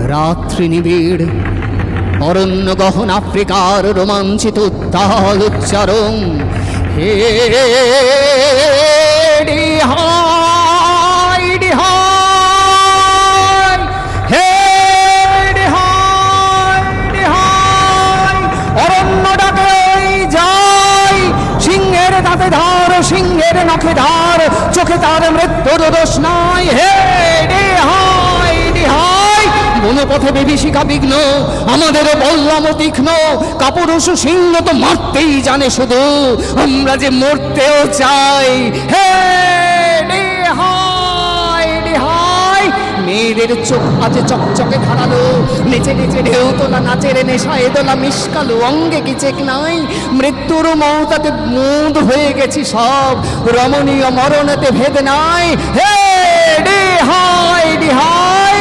রাত্রি নিবিড় অরণ্য গহন আফ্রিকার রোমাঞ্চিত উত্তাল উচ্চারণ হে ডিহাই ডিহাই হে ডিহাই ডিহাই অরণ্য ডাকে যাই সিংহের দাঁতে ধার সিংহের নখে ধার চোখে তার মৃত্যুর দোষ নাই হে ডিহাই ডিহাই বনপথে বিভীষিকা বিঘ্ন আমাদের বললাম তীক্ষ্ণ কাপুরুষ সিংহ তো মারতেই জানে শুধু আমরা যে মরতেও চাই হে ডিহাই ডিহাই মেয়েদের চোখ আজ চকচকে ধারালো নেচে নেচে ঢেউ তোলা নাচের নেশায় দোলা মিশকালো অঙ্গে কি চেক নাই মৃত্যুর মৌতাতে মুদ হয়ে গেছি সব রমণীয় মরণেতে ভেদ নাই হে ডিহাই ডিহাই